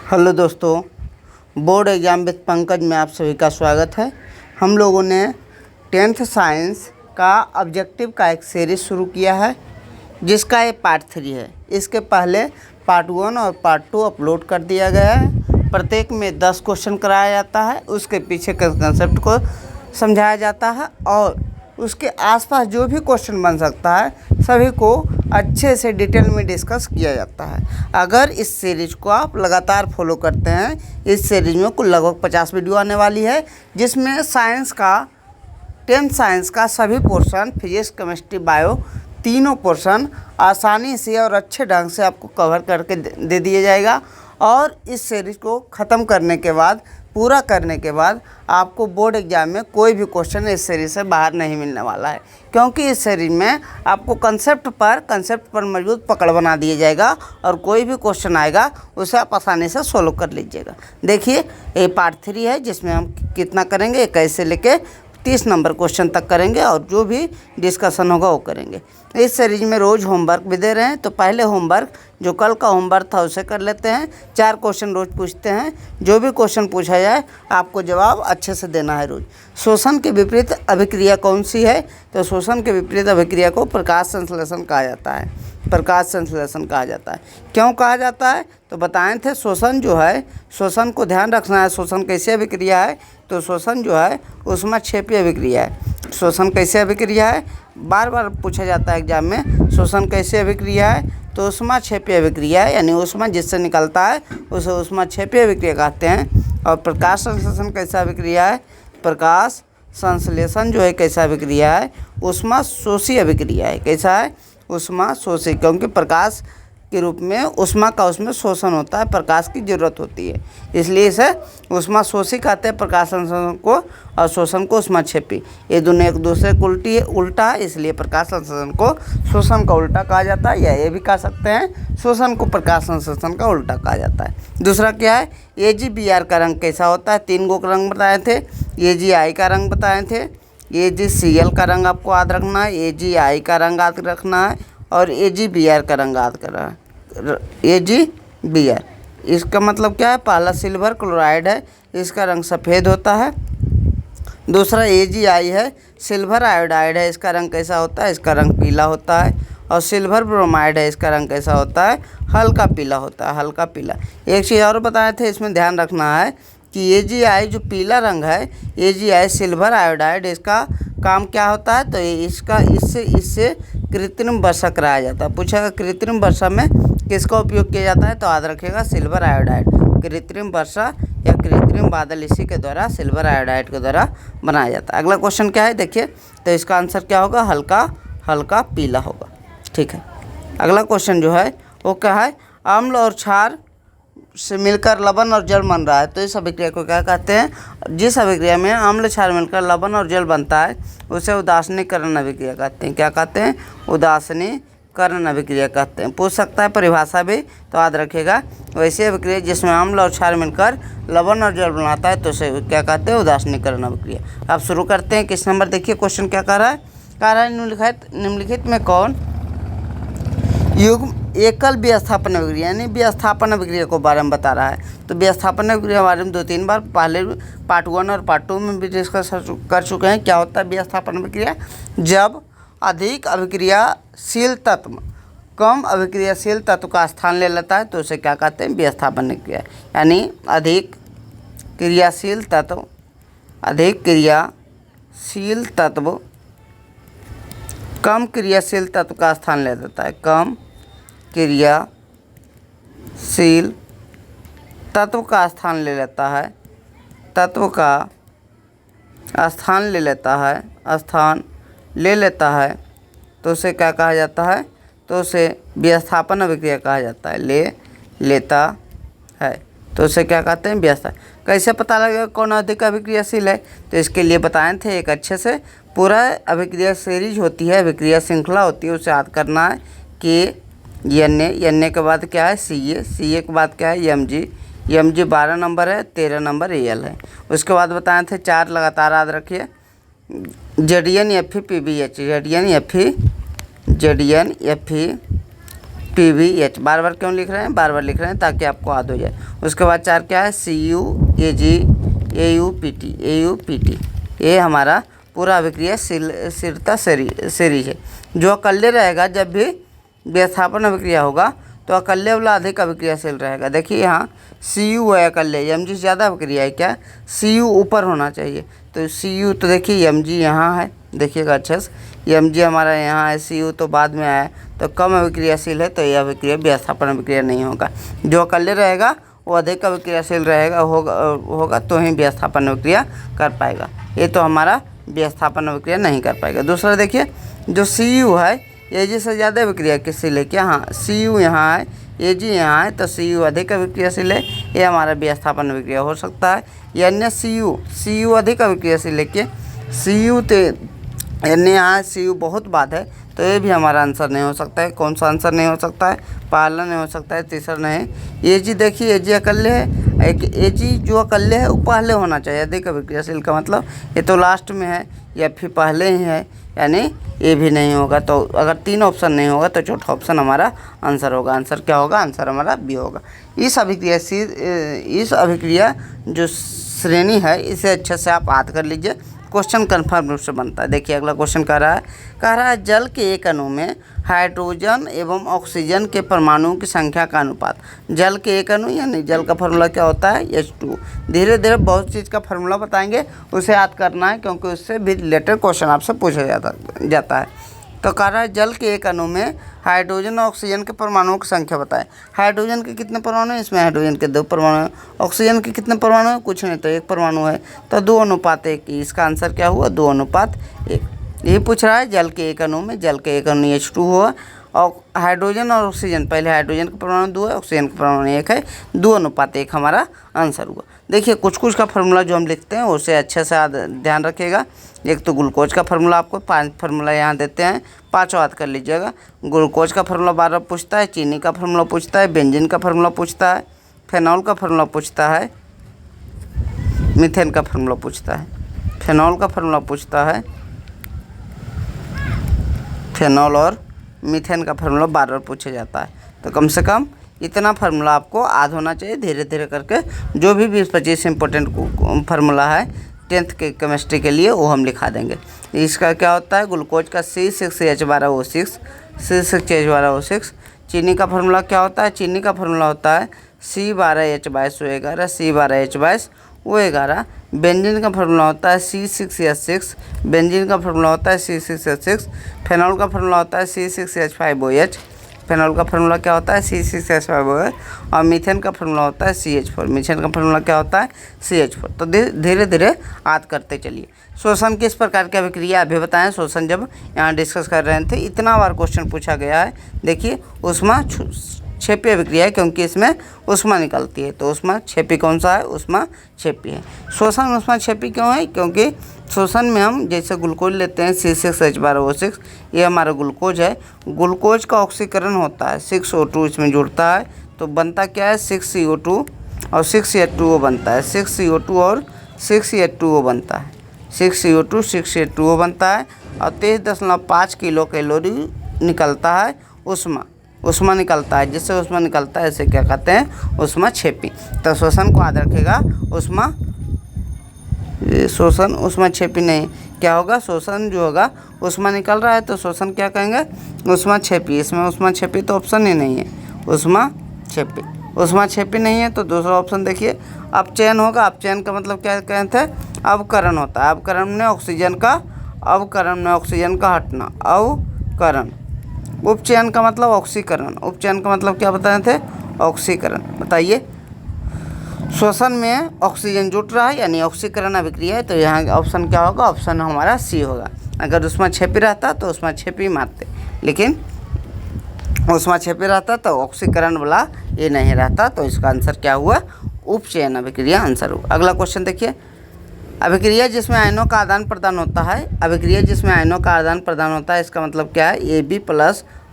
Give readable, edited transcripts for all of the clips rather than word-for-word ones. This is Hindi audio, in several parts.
हेलो दोस्तों, बोर्ड एग्ज़ाम विद पंकज में आप सभी का स्वागत है। हम लोगों ने 10th साइंस का ऑब्जेक्टिव का एक सीरीज़ शुरू किया है जिसका ये पार्ट 3 है। इसके पहले पार्ट 1 और पार्ट 2 अपलोड कर दिया गया है। प्रत्येक में 10 क्वेश्चन कराया जाता है, उसके पीछे के कंसेप्ट को समझाया जाता है और उसके आसपास जो भी क्वेश्चन बन सकता है सभी को अच्छे से डिटेल में डिस्कस किया जाता है। अगर इस सीरीज़ को आप लगातार फॉलो करते हैं, इस सीरीज़ में कुल लगभग 50 वीडियो आने वाली है जिसमें साइंस का 10th साइंस का सभी पोर्शन, फिजिक्स, केमिस्ट्री, बायो तीनों पोर्शन आसानी से और अच्छे ढंग से आपको कवर करके दे दिया जाएगा। और इस सीरीज़ को ख़त्म करने के बाद, पूरा करने के बाद आपको बोर्ड एग्ज़ाम में कोई भी क्वेश्चन इस सीरीज़ से बाहर नहीं मिलने वाला है, क्योंकि इस सीरीज़ में आपको कंसेप्ट पर मजबूत पकड़ बना दिया जाएगा और कोई भी क्वेश्चन आएगा उसे आप आसानी से सोल्व कर लीजिएगा। देखिए, ये पार्ट 3 है जिसमें हम कितना करेंगे, 21 से लेके 30 नंबर क्वेश्चन तक करेंगे और जो भी डिस्कशन होगा वो करेंगे। इस सीरीज में रोज़ होमवर्क भी दे रहे हैं, तो पहले होमवर्क जो कल का होमवर्क था उसे कर लेते हैं। 4 क्वेश्चन रोज़ पूछते हैं, जो भी क्वेश्चन पूछा जाए आपको जवाब अच्छे से देना है रोज़। शोषण के विपरीत अभिक्रिया कौन सी है? तो शोषण के विपरीत अभिक्रिया को प्रकाश संश्लेषण कहा जाता है। प्रकाश संश्लेषण कहा जाता है। क्यों कहा जाता है? तो बताए थे, शोषण जो है, शोषण को ध्यान रखना है। शोषण कैसे अभिक्रिया है? तो शोषण जो है ऊष्माक्षेपी अभिक्रिया है। शोषण कैसे अभिक्रिया है? बार बार पूछा जाता है एग्जाम में, शोषण कैसे अभिक्रिया है? तो ऊष्माक्षेपी अभिक्रिया है, यानी ऊष्मा जिससे निकलता है उसे ऊष्माक्षेपी अभिक्रिया कहते हैं। और प्रकाश संश्लेषण कैसा अभिक्रिया है? प्रकाश संश्लेषण जो है कैसा अभिक्रिया है? ऊष्मा शोषी अभिक्रिया है। कैसा है? ऊष्मा शोषी, क्योंकि प्रकाश के रूप में ऊष्मा का उसमें शोषण होता है, प्रकाश की ज़रूरत होती है, इसलिए इसे ऊष्मा शोषी कहते हैं। प्रकाश संश्लेषण को और शोषण को ऊष्माक्षेपी, ये दोनों एक दूसरे को उल्टा है, इसलिए प्रकाश संश्लेषण को शोषण का उल्टा कहा जाता है, या ये भी कह सकते हैं शोषण को प्रकाश संश्लेषण का उल्टा कहा जाता है। दूसरा क्या है? AgBr का रंग कैसा होता है? 3 गो रंग बताए थे। AgI का रंग बताए थे, AgCl का रंग आपको याद रखना है, AgI का रंग याद रखना है और AgBr का रंग याद करना है। AgBr, इसका मतलब क्या है? पहला सिल्वर क्लोराइड है, इसका रंग सफ़ेद होता है। दूसरा AgI है, सिल्वर आयोडाइड है, इसका रंग कैसा होता है? इसका रंग पीला होता है। और सिल्वर ब्रोमाइड है, इसका रंग कैसा होता है? हल्का पीला होता है, हल्का पीला। एक चीज़ और बताए थे, इसमें ध्यान रखना है कि AgI जो पीला रंग है, AgI सिल्वर आयोडाइड, इसका काम क्या होता है? तो इससे कृत्रिम वर्षा कराया जाता है। पूछेगा कृत्रिम वर्षा में किसका उपयोग किया जाता है? तो याद रखिएगा सिल्वर आयोडाइड। कृत्रिम वर्षा या कृत्रिम बादल इसी के द्वारा, सिल्वर आयोडाइड के द्वारा बनाया जाता है। अगला क्वेश्चन क्या है देखिए, तो इसका आंसर क्या होगा? हल्का पीला होगा। ठीक है, अगला क्वेश्चन जो है वो क्या है? अम्ल और क्षार से मिलकर लवण और जल बन रहा है, तो इस अभिक्रिया को क्या कहते हैं? जिस अभिक्रिया में अम्ल क्षार मिलकर लवण और जल बनता है उसे उदासीनीकरण अभिक्रिया कहते हैं। क्या कहते हैं? उदासीनीकरण अभिक्रिया कहते हैं। पूछ सकता है परिभाषा भी, तो याद रखिएगा। वैसी अभिक्रिया जिसमें अम्ल और क्षार मिलकर लवण और जल बनाता है तो उसे क्या कहते हैं? उदासीनीकरण अभिक्रिया। अब शुरू करते हैं। किस नंबर देखिए क्वेश्चन क्या कह रहा है? कह रहा है निम्नलिखित में कौन युग्म एकल विस्थापन अभिक्रिया, यानी विस्थापन अभिक्रिया को बारे में बता रहा है। तो विस्थापन अभिक्रिया के बारे में 2-3 बार पहले पार्ट 1 और पार्ट 2 में भी डिस्कस कर चुके हैं। क्या होता है विस्थापन अभिक्रिया? जब अधिक अभिक्रियाशील तत्व कम अभिक्रियाशील तत्व का स्थान ले लेता है तो उसे क्या कहते हैं? विस्थापन अभिक्रिया। यानी अधिक क्रियाशील तत्व कम क्रियाशील तत्व का स्थान ले लेता है। कम क्रियाशील तत्व का स्थान ले लेता है, स्थान ले लेता है, तो उसे क्या कहा जाता है? तो उसे विस्थापन अभिक्रिया कहा जाता है। ले लेता है तो उसे क्या कहते हैं? विस्थापन। कैसे पता लगेगा कौन अधिक अभिक्रियाशील है? तो इसके लिए बताए थे एक अच्छे से पूरा अभिक्रिया सीरीज होती है, अभिक्रिया श्रृंखला होती है, उसे याद करना है कि Na के बाद क्या है? Ca के बाद क्या है? Mg 12 नंबर है, 13 नंबर Al है। उसके बाद बताए थे 4 लगातार याद रखिए, Zn, Fe, PbH, Zn, Fe, PbH। बार बार क्यों लिख रहे हैं? बार बार लिख रहे हैं ताकि आपको याद हो जाए। उसके बाद 4 क्या है? CuAg AuPt। ये हमारा पूरा अभिक्रियाशीलता सीरीज है। जो अकेले रहेगा, जब भी विस्थापन अभिक्रिया होगा तो अकेले वाला अधिक अभिक्रियाशील रहेगा। देखिए यहाँ Cu है अकेले, Mg से ज़्यादा अभिक्रिया है क्या? Cu ऊपर होना चाहिए, तो Cu तो देखिए Mg यहाँ है, देखिएगा अच्छे से, Mg हमारा यहाँ है, Cu तो बाद में आया, तो कम अभिक्रियाशील है, तो यह अभिक्रिया विस्थापन अभिक्रिया नहीं होगा। जो अकेले रहेगा वो अधिक अभिक्रियाशील होगा तो ही विस्थापन अभिक्रिया कर पाएगा। ये तो हमारा विस्थापन अभिक्रिया नहीं कर पाएगा। दूसरा देखिए, जो Cu है Ag से ज़्यादा अभिक्रियाशील है क्या? हाँ, Cu यहाँ है, Ag यहाँ है, तो Cu अधिक अभिक्रियाशील है, ये हमारा विस्थापन अभिक्रिया हो सकता है। या अन्य Cu अधिक अभिक्रियाशील है क्या? Cu तो अन्य यहाँ Cu बहुत बाद है, तो ये भी हमारा आंसर नहीं हो सकता है। कौन सा आंसर नहीं हो सकता है? पहला नहीं हो सकता है, तीसरा नहीं। Ag देखिए, Ag अकेले है, Ag जो अकेले है वो पहले होना चाहिए अधिक अभिक्रियाशील का मतलब, ये तो लास्ट में है या फिर पहले ही है, यानी ये भी नहीं होगा। तो अगर 3 ऑप्शन नहीं होगा तो चौथा ऑप्शन हमारा आंसर होगा। आंसर क्या होगा? आंसर हमारा बी होगा। इस अभिक्रिया जो श्रेणी है, इसे अच्छे से आप याद कर लीजिए, क्वेश्चन कन्फर्म रूप से बनता है। देखिए अगला क्वेश्चन कह रहा है जल के एक अणु में हाइड्रोजन एवं ऑक्सीजन के परमाणुओं की संख्या का अनुपात। जल के एक अणु यानी जल का फार्मूला क्या होता है? H2। धीरे धीरे बहुत चीज़ का फार्मूला बताएंगे, उसे याद करना है, क्योंकि उससे भी रिलेटेड क्वेश्चन आपसे पूछा जाता है। तो कह रहा है जल के एक अणु में हाइड्रोजन और ऑक्सीजन के परमाणुओं की संख्या बताएं। हाइड्रोजन के कितने परमाणु हैं? इसमें हाइड्रोजन के 2 परमाणु हैं। ऑक्सीजन के कितने परमाणु हैं? कुछ नहीं, तो 1 परमाणु है, तो 2:1। इसका आंसर क्या हुआ? 2:1। यही पूछ रहा है जल के एक अणु में, जल के एक अणु H2 हुआ, और हाइड्रोजन और ऑक्सीजन, पहले हाइड्रोजन का परमाणु 2 है, ऑक्सीजन का परमाणु 1 है, 2:1 हमारा आंसर हुआ। देखिए कुछ का फार्मूला जो हम लिखते हैं उसे अच्छे से ध्यान रखिएगा। एक तो ग्लूकोज का फार्मूला, आपको 5 फार्मूला यहाँ देते हैं, 5 याद कर लीजिएगा। ग्लूकोज का फार्मूला बार बार पूछता है, चीनी का फार्मूला पूछता है, बेंजीन का फार्मूला पूछता है, फेनॉल का फार्मूला पूछता है, मीथेन का फार्मूला पूछता है, फेनॉल का फार्मूला पूछता है, फेनॉल और मीथेन का फार्मूला बार बार पूछा जाता है। तो कम से कम इतना फार्मूला आपको याद होना चाहिए। धीरे धीरे करके जो भी 20-25 इंपॉर्टेंट फार्मूला है 10th के केमिस्ट्री के लिए वो हम लिखा देंगे। इसका क्या होता है? ग्लूकोज का C6H12O6, C6H12O6। चीनी का फार्मूला क्या होता है? चीनी का फार्मूला होता है C12H22O11, C12H22O11। बेंजीन का फार्मूला होता है C6H6, बेंजीन का फार्मूला होता है C6H6। फेनॉल का फार्मूला होता है C6H5OH, फेनॉल का फार्मूला क्या होता है? C6H5OH। और मीथेन का फार्मूला होता है CH4, मीथेन का फार्मूला क्या होता है? CH4। तो धीरे धीरे याद करते चलिए। शोषण किस प्रकार की अभिक्रिया अभी बताएं। शोषण जब यहाँ डिस्कस कर रहे थे, इतना बार क्वेश्चन पूछा गया है। देखिए ऊष्मा क्षेपी अभिक्रिया है, क्योंकि इसमें ऊष्मा निकलती है, तो ऊष्मा क्षेपी कौन सा है? ऊष्मा क्षेपी है। शोषण ऊष्मा क्षेपी क्यों है? क्योंकि शोषण में हम जैसे ग्लूकोज लेते हैं C6H12O6, ये हमारा ग्लूकोज है। ग्लूकोज का ऑक्सीकरण होता है, 6O2 इसमें जुड़ता है, तो बनता क्या है? 6CO2 और 6H2O बनता है, 6CO2 और 6H2O बनता है, 6CO2 6H2O बनता है, और 23.5 किलो कैलोरी निकलता है ऊष्मा निकलता है। जिससे ऊष्मा निकलता है इसे क्या कहते हैं? ऊष्मा क्षेपी। तो शोषण को याद रखेगा, शोषण ऊष्मा क्षेपी नहीं, क्या होगा? शोषण जो होगा, ऊष्मा निकल रहा है तो शोषण क्या कहेंगे? ऊष्मा क्षेपी। इसमें ऊष्मा क्षेपी तो ऑप्शन ही नहीं है, ऊष्मा क्षेपी नहीं है। तो दूसरा ऑप्शन देखिए, अपचयन होगा। अपचयन का मतलब क्या कहते हैं? अवकरण होता है। अवकरण में ऑक्सीजन का हटना, अवकरण। उपचयन का मतलब ऑक्सीकरण। उपचयन का मतलब क्या बताए थे? ऑक्सीकरण। बताइए, श्वसन में ऑक्सीजन जुट रहा है यानी ऑक्सीकरण अभिक्रिया है, तो यहाँ ऑप्शन क्या होगा? ऑप्शन हमारा सी होगा। अगर ऊष्मा क्षेपी रहता तो ऊष्मा क्षेपी मारते, लेकिन ऊष्मा क्षेपी रहता तो ऑक्सीकरण वाला ये नहीं रहता, तो इसका आंसर क्या हुआ? उपचयन अभिक्रिया आंसर हुआ। अगला क्वेश्चन देखिए, अभिक्रिया जिसमें आयनों का आदान प्रदान होता है। अभिक्रिया जिसमें आयनों का आदान प्रदान होता है, इसका मतलब क्या है? AB+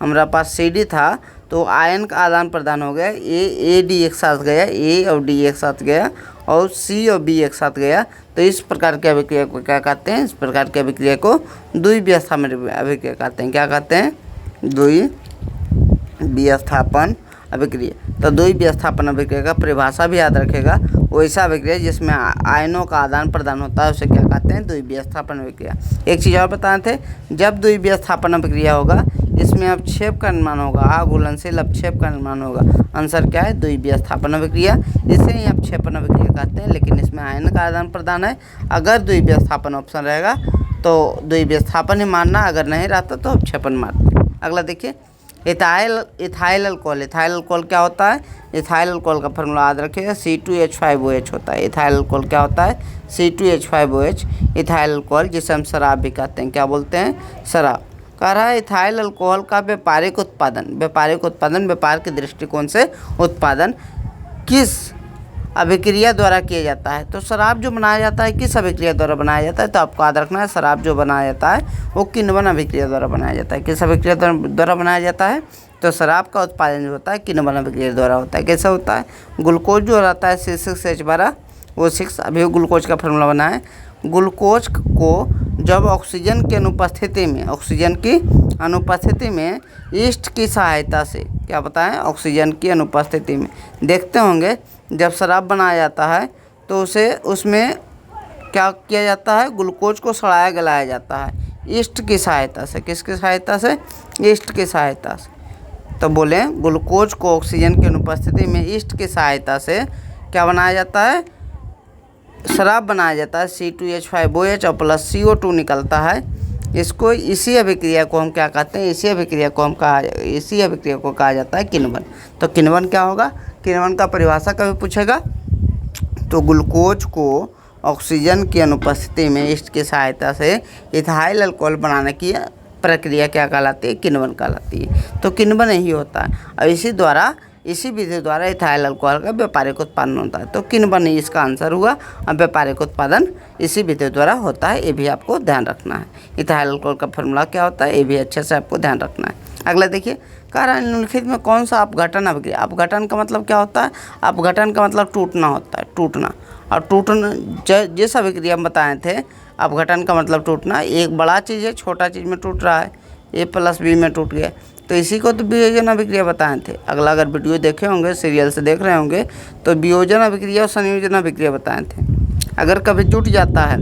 हमारा पास CD था, तो आयन का आदान प्रदान हो गया। AD एक साथ गया, A और D एक साथ गया, और C और B एक साथ गया। तो इस प्रकार की अभिक्रिया को क्या कहते हैं? इस प्रकार की अभिक्रिया को द्विव्यवस्था में अभिक्रिया कहते हैं। क्या कहते हैं? विस्थापन अभिक्रिया। तो द्वि विस्थापन अभिक्रिया का परिभाषा भी याद रखेगा। वैसा अभिक्रिया जिसमें आयनों का आदान प्रदान होता है उसे क्या कहते हैं? द्वि विस्थापन अभिक्रिया। एक चीज़ और बताए थे, जब द्वि विस्थापन अभिक्रिया होगा इसमें अपक्षेप का निर्माण होगा, अघुलनशील अपक्षेप का निर्माण होगा। आंसर क्या है? द्वि विस्थापन अभिक्रिया। इसे ही अपक्षेपण अभिक्रिया कहते हैं, लेकिन इसमें आयन का आदान प्रदान है। अगर द्वि विस्थापन ऑप्शन रहेगा तो द्वि विस्थापन ही मानना, अगर नहीं रहता तो अपक्षेपण मानना। अगला देखिए, इथाइल अल्कोहल। इथाइल अल्कोहल क्या होता है? इथाइल अल्कोहल का फॉर्मूला याद रखिएगा, C2H5OH होता है। इथाइल अल्कोहल क्या होता है? C2H5OH। इथाइल अल्कोहल जिसे हम शराब भी कहते हैं, क्या बोलते हैं? शराब। कह रहा है इथाइल अल्कोहल का व्यापारिक उत्पादन व्यापार के दृष्टिकोण से उत्पादन किस अभिक्रिया द्वारा किया जाता है? तो शराब जो बनाया जाता है किस अभिक्रिया द्वारा बनाया जाता है? तो आपको याद रखना है, शराब जो बनाया जाता है वो किण्वन अभिक्रिया द्वारा बनाया जाता है। किस अभिक्रिया द्वारा बनाया जाता है? तो शराब का उत्पादन जो होता है किण्वन अभिक्रिया द्वारा होता है। कैसा होता है? ग्लूकोज जो रहता है C6H12O6, अभी ग्लूकोज का फॉर्मूला बना है। ग्लूकोज को जब ऑक्सीजन की अनुपस्थिति में ईस्ट की सहायता से, क्या बताएं? ऑक्सीजन की अनुपस्थिति में देखते होंगे जब शराब बनाया जाता है तो उसमें क्या किया जाता है? ग्लूकोज को सड़ाया गलाया जाता है ईस्ट की सहायता से। किसकी सहायता से? ईस्ट की सहायता से। तो बोले ग्लूकोज को ऑक्सीजन की अनुपस्थिति में ईस्ट की सहायता से क्या बनाया जाता है? शराब बनाया जाता है। C2H5OH और प्लस CO2 निकलता है। इसको इसी अभिक्रिया को हम क्या कहते हैं? इसी अभिक्रिया को कहा जाता है किण्वन। तो किण्वन क्या होगा? किण्वन का परिभाषा कभी पूछेगा तो ग्लूकोज को ऑक्सीजन की अनुपस्थिति में ईस्ट की सहायता से इथाइल अल्कोहल बनाने की प्रक्रिया क्या कहलाती है? किण्वन कहलाती है। तो किण्वन ही होता है और इसी विधि द्वारा इथाइल अल्कोहल का व्यापारिक उत्पादन होता है। तो किण्वन ही इसका आंसर हुआ। और व्यापारिक उत्पादन इसी विधि द्वारा होता है, ये भी आपको ध्यान रखना है। इथाइल अल्कोहल का फॉर्मूला क्या होता है, ये भी अच्छे से आपको ध्यान रखना है। अगला देखिए, कह रहा है निम्नलिखित में कौन सा अपघटन अभिक्रिया? अपघटन का मतलब क्या होता है? अपघटन का मतलब टूटना होता है, टूटना। और टूटना जिस अभिक्रिया में बताए थे, अपघटन का मतलब टूटना। एक बड़ा चीज़ है, छोटा चीज़ में टूट रहा है, A+B में टूट गया, तो इसी को तो वियोजन अभिक्रिया बताए थे। अगला अगर वीडियो देखे होंगे, सीरियल से देख रहे होंगे, तो वियोजन अभिक्रिया और संयोजन अभिक्रिया बताए थे। अगर कभी जुट जाता है,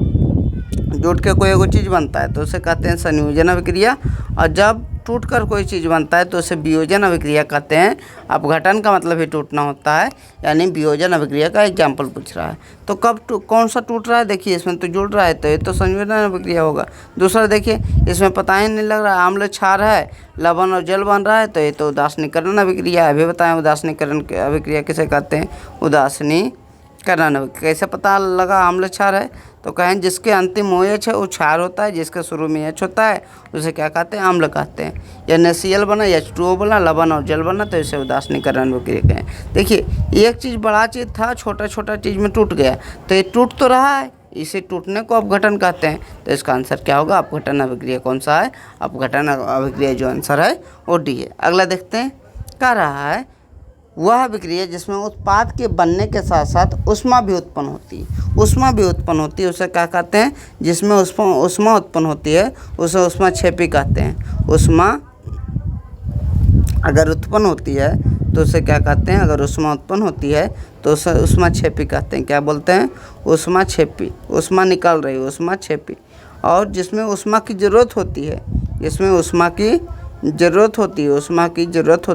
जुट के कोई एगो चीज़ बनता है तो उसे कहते हैं संयोजन अभिक्रिया, और जब टूट कर कोई चीज़ बनता है तो उसे वियोजन अभिक्रिया कहते हैं। अपघटन का मतलब ही टूटना होता है, यानी वियोजन अभिक्रिया का एग्जाम्पल पूछ रहा है। तो कब कौन सा टूट रहा है? देखिए इसमें तो जुड़ रहा है, तो ये तो संयोजन अभिक्रिया होगा। दूसरा देखिए, इसमें पता ही नहीं लग रहा है, आम्ल क्षार है, लवण और जल बन रहा है, तो ये तो उदासीनीकरण अभिक्रिया है। अभी बताएं उदासीनीकरण अभिक्रिया किसे कहते हैं? उदासीनीकरण। कैसे पता लगा आम्ल क्षार है? तो कहें जिसके अंतिम OH है वो क्षार होता है, जिसके शुरू में H होता है उसे क्या कहते हैं? अम्ल कहते हैं। या NaCl बना, H2O बना, लवण और जल बना, तो इसे उदासीनीकरण अभिक्रिया कहें। देखिए, एक चीज़ बड़ा चीज़ था, छोटा छोटा चीज़ में टूट गया, तो ये टूट तो रहा है, इसे टूटने को अपघटन कहते हैं। तो इसका आंसर क्या होगा? अपघटन अभिक्रिया कौन सा है? अपघटन अभिक्रिया जो आंसर है वो D है। अगला देखते हैं, कह रहा है वह अभिक्रिया जिसमें उत्पाद के बनने के साथ साथ ऊष्मा भी उत्पन्न होती है, उसे क्या कहते हैं? जिसमें ऊष्मा उत्पन्न होती है उसे ऊष्माक्षेपी कहते हैं। ऊष्मा अगर उत्पन्न होती है तो उसे क्या कहते हैं? अगर ऊष्मा उत्पन्न होती है तो उसे ऊष्माक्षेपी कहते हैं। क्या बोलते हैं? ऊष्माक्षेपी। ऊष्मा निकल रही है, ऊष्माक्षेपी। और जिसमें ऊष्मा की ज़रूरत होती है, ऊष्मा की ज़रूरत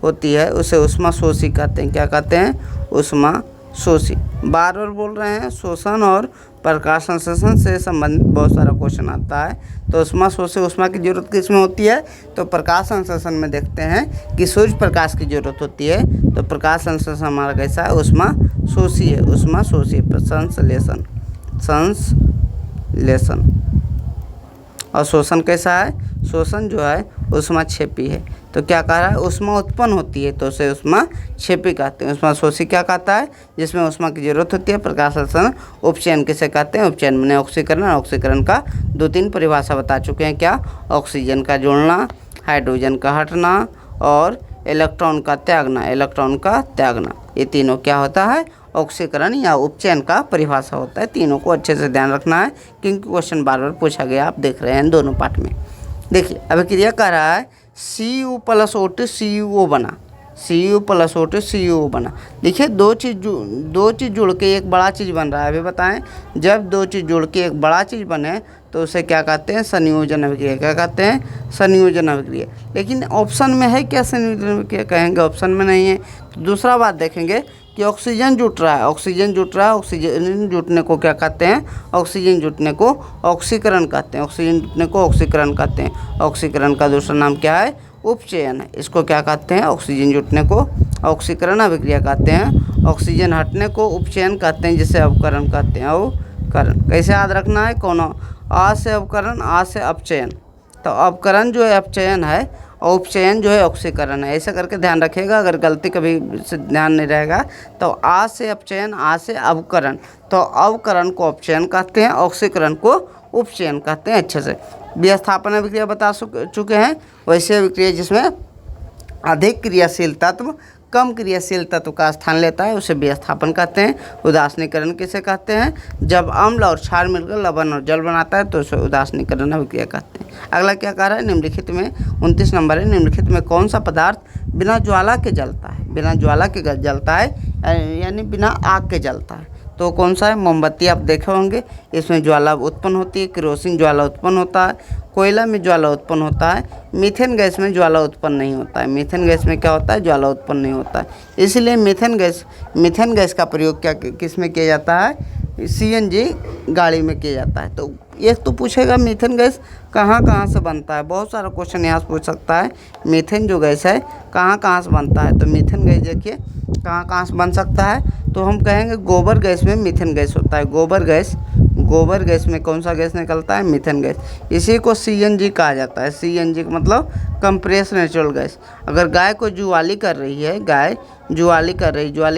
होती है उसे ऊष्मा शोषी कहते हैं। क्या कहते हैं? ऊष्मा शोषी। बार बार बोल रहे हैं, शोषण और प्रकाश संश्लेषण से संबंधित बहुत सारा क्वेश्चन आता है। तो ऊष्मा शोषी, ऊष्मा की जरूरत किसमें होती है? तो प्रकाश संश्लेषण में देखते हैं कि सूर्य प्रकाश की जरूरत होती है, तो प्रकाश संश्लेषण हमारा कैसा है? ऊष्मा शोषी है, ऊष्मा शोषी। संश्लेषण और शोषण कैसा है? शोषण जो है ऊष्माक्षेपी है। तो क्या कह रहा है? ऊष्मा उत्पन्न होती है तो उसे ऊष्माक्षेपी कहते हैं। ऊष्मा शोषी क्या कहता है? जिसमें ऊष्मा की जरूरत होती है। प्रकाश संश्लेषण उपचयन किसे कहते हैं? उपचयन मैंने ऑक्सीकरण, ऑक्सीकरण का 2-3 परिभाषा बता चुके हैं। क्या? ऑक्सीजन का जुड़ना, हाइड्रोजन का हटना और इलेक्ट्रॉन का त्यागना, ये तीनों क्या होता है? ऑक्सीकरण या उपचयन का परिभाषा होता है। तीनों को अच्छे से ध्यान रखना है क्योंकि क्वेश्चन बार बार पूछा गया, आप देख रहे हैं दोनों पार्ट में। देखिए, अभिक्रिया कह रहा है Cu+O2 CuO बना, Cu+O2 CuO बना। देखिए दो चीज़ जुड़ के एक बड़ा चीज़ बन रहा है। अभी बताएं, जब दो चीज़ जुड़ के एक बड़ा चीज़ बने तो उसे क्या कहते हैं? संयोजन अभिक्रिया। क्या कहते हैं? संयोजन अभिक्रिया। लेकिन ऑप्शन में है क्या संयोजन अभिक्रिया? कहेंगे ऑप्शन में नहीं है। तो दूसरा बात देखेंगे कि ऑक्सीजन जुट रहा है, ऑक्सीजन जुटने को क्या कहते हैं? ऑक्सीजन जुटने को ऑक्सीकरण कहते हैं, ऑक्सीजन जुटने को ऑक्सीकरण कहते हैं। ऑक्सीकरण का दूसरा नाम क्या है? उपचयन है। इसको क्या कहते हैं? ऑक्सीजन जुटने को ऑक्सीकरण अभिक्रिया कहते हैं। ऑक्सीजन हटने को उपचयन कहते हैं, जिसे अवकरण कहते हैं। अवकरण कैसे याद रखना है? कोनो आ से अवकरण, आ से अपचयन। तो अवकरण जो है अपचयन है और उपचयन जो है ऑक्सीकरण है। ऐसा करके ध्यान रखिएगा, अगर गलती कभी से ध्यान नहीं रहेगा तो आ से अपचयन, आ से अवकरण। तो अवकरण को अपचयन कहते हैं, ऑक्सीकरण को उपचयन कहते हैं। अच्छे से विस्थापन अभिक्रिया बता चुके हैं। वैसे अभिक्रिया जिसमें अधिक क्रियाशील तत्व कम क्रियाशील तत्व का स्थान लेता है उसे विस्थापन कहते हैं। उदासीनीकरण किसे कहते हैं? जब अम्ल और क्षार मिलकर लवण और जल बनाता है तो उसे उदासीनीकरण अभिक्रिया कहते हैं। अगला क्या कह रहा है? निम्नलिखित में 29 नंबर है, निम्नलिखित में कौन सा पदार्थ बिना ज्वाला के जलता है? बिना ज्वाला के जलता है यानी बिना आग के जलता है। तो कौन सा है? मोमबत्ती। आप देखे होंगे, इसमें ज्वाला उत्पन्न होती है, केरोसिन ज्वाला उत्पन्न होता है, कोयला में ज्वाला उत्पन्न होता है। मीथेन गैस में ज्वाला उत्पन्न नहीं होता है। मीथेन गैस में क्या होता है? ज्वाला उत्पन्न नहीं होता है। इसलिए मीथेन गैस का प्रयोग किस में किया जाता है? CNG गाड़ी में किया जाता है। तो एक तो पूछेगा मीथेन गैस कहाँ से बनता है? बहुत सारा क्वेश्चन यहाँ से पूछ सकता है। मीथेन जो गैस है कहाँ से बनता है? तो मीथेन गैस देखिए कहाँ से बन सकता है? तो हम कहेंगे गोबर गैस में मीथेन गैस होता है। गोबर गैस में कौन सा गैस निकलता है? Methane gas. इसी को CNG कहा जाता है। CNG का मतलब कंप्रेस नेचुरल गैस। अगर गाय को जुआली कर रही है, गाय जुआली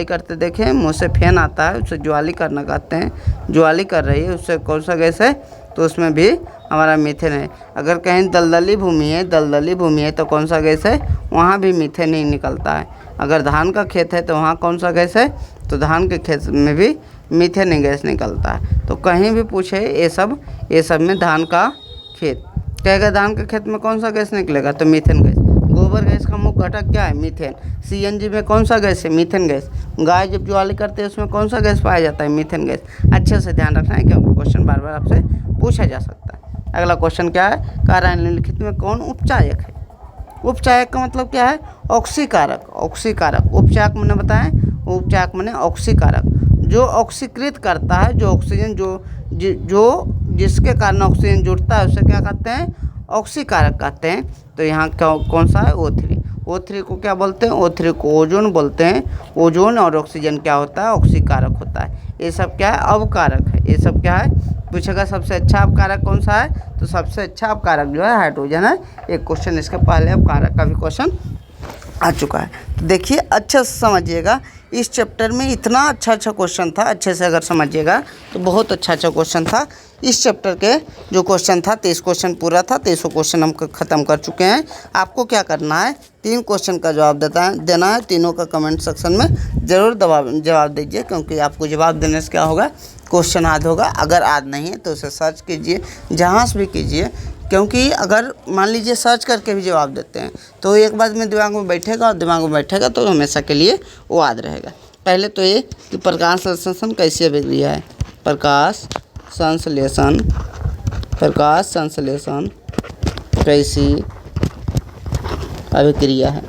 करते देखें, मुँह से फेन आता है, उसे जुआली करना कहते हैं। जुआली कर रही है, उससे कौन सा गैस है? तो उसमें भी हमारा मीथेन है। अगर कहीं दलदली भूमि है तो कौन सा गैस है? वहाँ भी मीथेन ही निकलता है। अगर धान का खेत है तो वहाँ कौन सा गैस है? तो धान के खेत में भी मीथेन गैस निकलता है। तो कहीं भी पूछे ये सब में धान का खेत कहेगा, धान के खेत में कौन सा गैस निकलेगा? तो मीथेन गैस। गोबर गैस का मुख्य घटक क्या है? मीथेन। CNG में कौन सा गैस है? Methane gas. गाय जब जुआली करते हैं उसमें कौन सा गैस पाया जाता है? Methane gas. अच्छे से ध्यान रखना है क्योंकि क्वेश्चन बार बार आपसे पूछा जा सकता है। अगला क्वेश्चन क्या है? कह रहा है निम्नलिखित में कौन उपचायक है? उपचायक का मतलब क्या है? ऑक्सीकारक। उपचायक मैंने बताएं, उपचायक मैंने ऑक्सीकारक, जो ऑक्सीकृत करता है, जो ऑक्सीजन जो जिसके कारण ऑक्सीजन जुड़ता है उसे क्या कहते हैं? ऑक्सीकारक कहते हैं। तो यहाँ कौन सा है? O3 को क्या बोलते हैं? O3 को ओजोन बोलते हैं। ओजोन और ऑक्सीजन क्या होता है? ऑक्सीकारक होता है। ये सब क्या है? अवकारक है। ये सब क्या है? पूछेगा सबसे अच्छा अवकारक कौन सा है? तो सबसे अच्छा अवकारक जो है हाइड्रोजन है। एक क्वेश्चन इसके पहले अवकारक का भी क्वेश्चन आ चुका है। तो देखिए अच्छे से समझिएगा, इस चैप्टर में इतना अच्छा क्वेश्चन था। अच्छे से अगर समझिएगा तो बहुत अच्छा क्वेश्चन था। इस चैप्टर के जो क्वेश्चन था 23 क्वेश्चन पूरा था। 23 क्वेश्चन हम ख़त्म कर चुके हैं। आपको क्या करना है? 3 क्वेश्चन का जवाब देना है। तीनों का कमेंट सेक्शन में ज़रूर जवाब दीजिए, क्योंकि आपको जवाब देने से क्या होगा? क्वेश्चन याद होगा। अगर याद नहीं है तो उसे सर्च कीजिए, जहाँ से भी कीजिए, क्योंकि अगर मान लीजिए सर्च करके भी जवाब देते हैं तो एक बार में दिमाग में बैठेगा तो हमेशा के लिए वो याद रहेगा। पहले तो ये कि प्रकाश संश्लेषण कैसी अभिक्रिया है? प्रकाश संश्लेषण कैसी अभिक्रिया है?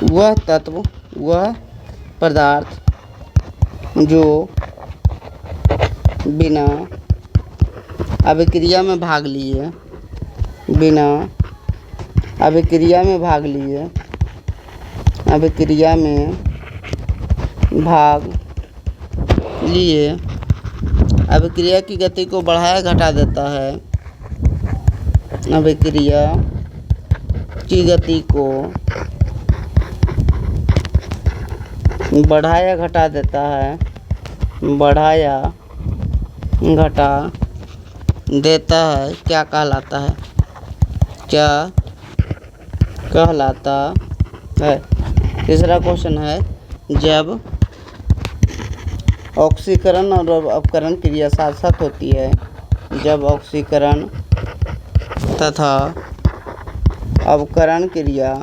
वह पदार्थ जो बिना अभिक्रिया में भाग लिए अभिक्रिया की गति को बढ़ाया घटा देता है। अभिक्रिया की गति को बढ़ाया घटा देता है, क्या कहलाता है? तीसरा क्वेश्चन है, जब ऑक्सीकरण और अपकरण क्रिया साथ साथ होती है। जब ऑक्सीकरण तथा अपकरण क्रिया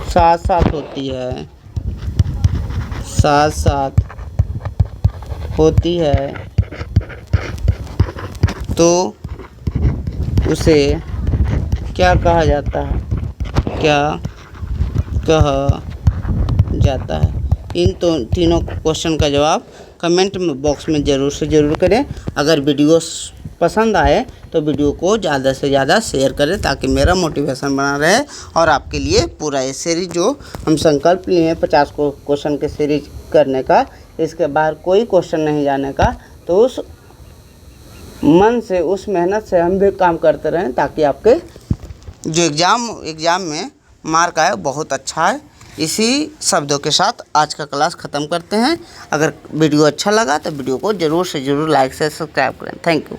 साथ साथ होती है तो उसे क्या कहा जाता है? इन तीनों क्वेश्चन का जवाब कमेंट बॉक्स में ज़रूर से ज़रूर करें। अगर वीडियो पसंद आए तो वीडियो को ज़्यादा से ज़्यादा शेयर करें ताकि मेरा मोटिवेशन बना रहे और आपके लिए पूरा ये सीरीज जो हम संकल्प लिए हैं 50 क्वेश्चन के सीरीज करने का, इसके बाहर कोई क्वेश्चन नहीं जाने का, तो उस मन से, उस मेहनत से हम भी काम करते रहें ताकि आपके जो एग्ज़ाम में मार्क आए बहुत अच्छा है। इसी शब्दों के साथ आज का क्लास ख़त्म करते हैं। अगर वीडियो अच्छा लगा तो वीडियो को ज़रूर से ज़रूर लाइक से सब्सक्राइब करें। Thank you.